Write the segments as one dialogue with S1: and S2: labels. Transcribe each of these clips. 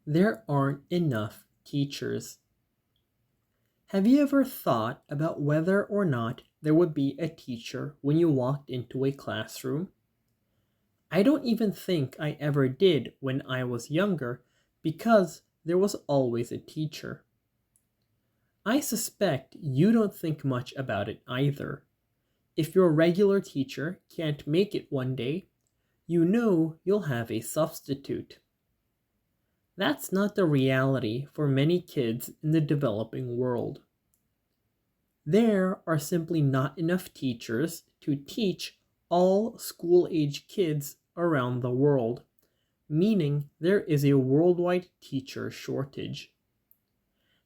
S1: There aren't enough teachers. Have you ever thought about whether or not there would be a teacher when you walked into a classroom? I don't even think I ever did when I was younger because there was always a teacher. I suspect you don't think much about it either. If your regular teacher can't make it one day, you know you'll have a substitute. That's not the reality for many kids in the developing world. There are simply not enough teachers to teach all school-age kids around the world, meaning there is a worldwide teacher shortage.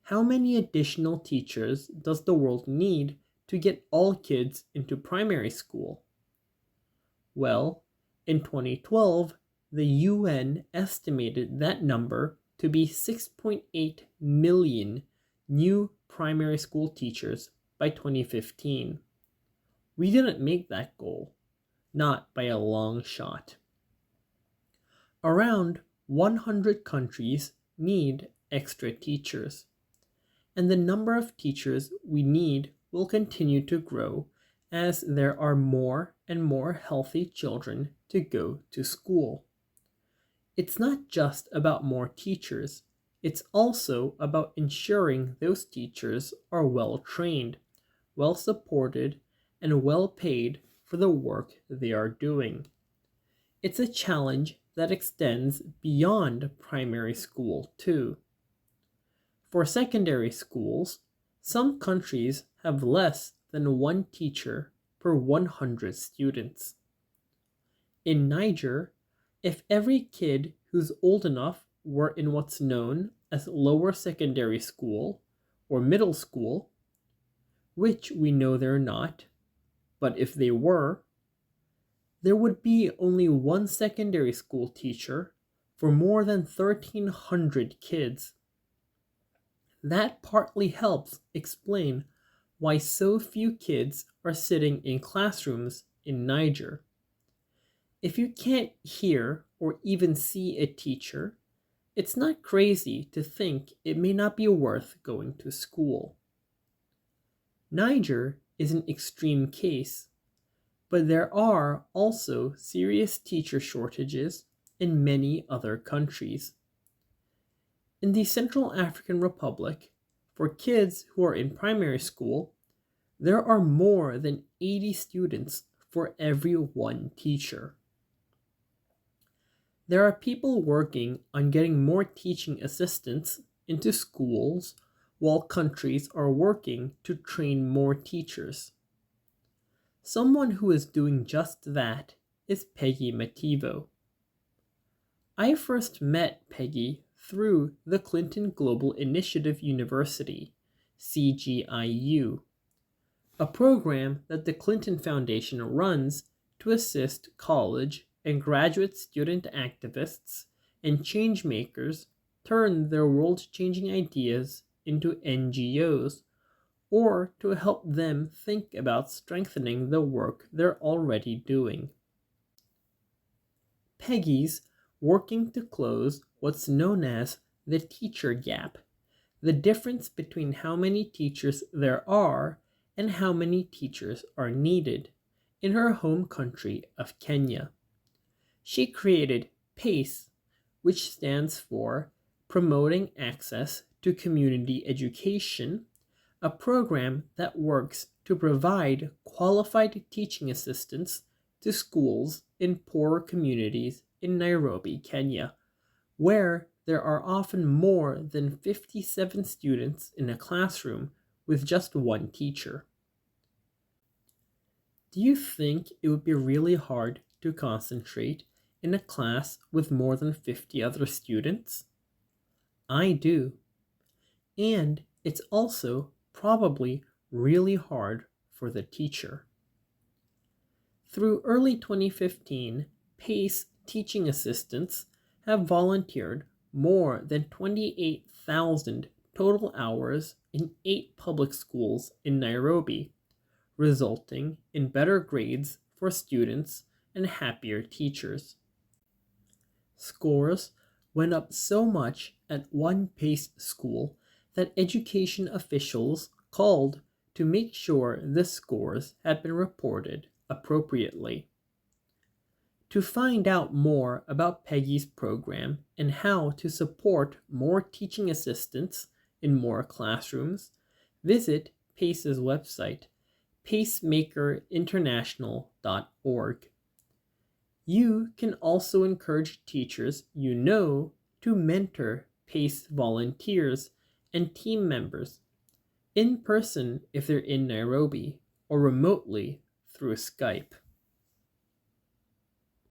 S1: How many additional teachers does the world need to get all kids into primary school? Well, in 2012, the UN estimated that number to be 6.8 million new primary school teachers by 2015. We didn't make that goal, not by a long shot. Around 100 countries need extra teachers, and the number of teachers we need will continue to grow as there are more and more healthy children to go to school. It's not just about more teachers, it's also about ensuring those teachers are well trained, well supported, and well paid for the work they are doing. It's a challenge that extends beyond primary school, too. For secondary schools, some countries have less than one teacher per 100 students. In Niger, if every kid who's old enough were in what's known as lower secondary school or middle school, which we know they're not, but if they were, there would be only one secondary school teacher for more than 1,300 kids. That partly helps explain why so few kids are sitting in classrooms in Niger. If you can't hear or even see a teacher, it's not crazy to think it may not be worth going to school. Niger is an extreme case, but there are also serious teacher shortages in many other countries. In the Central African Republic, for kids who are in primary school, there are more than 80 students for every one teacher. There are people working on getting more teaching assistants into schools while countries are working to train more teachers. Someone who is doing just that is Peggy Mativo. I first met Peggy through the Clinton Global Initiative University, CGIU, a program that the Clinton Foundation runs to assist college and graduate student activists and changemakers turn their world-changing ideas into NGOs, or to help them think about strengthening the work they're already doing. Peggy's working to close what's known as the teacher gap, the difference between how many teachers there are and how many teachers are needed, in her home country of Kenya. She created PACE, which stands for Promoting Access to Community Education, a program that works to provide qualified teaching assistants to schools in poorer communities in Nairobi, Kenya, where there are often more than 57 students in a classroom with just one teacher. Do you think it would be really hard to concentrate in a class with more than 50 other students? I do. And it's also probably really hard for the teacher. Through early 2015, PACE teaching assistants have volunteered more than 28,000 total hours in 8 public schools in Nairobi, resulting in better grades for students and happier teachers. Scores went up so much at one PACE school that education officials called to make sure the scores had been reported appropriately. To find out more about Peggy's program and how to support more teaching assistants in more classrooms, visit PACE's website, pacemakerinternational.org. You can also encourage teachers you know to mentor PACE volunteers and team members, in person if they're in Nairobi, or remotely through Skype.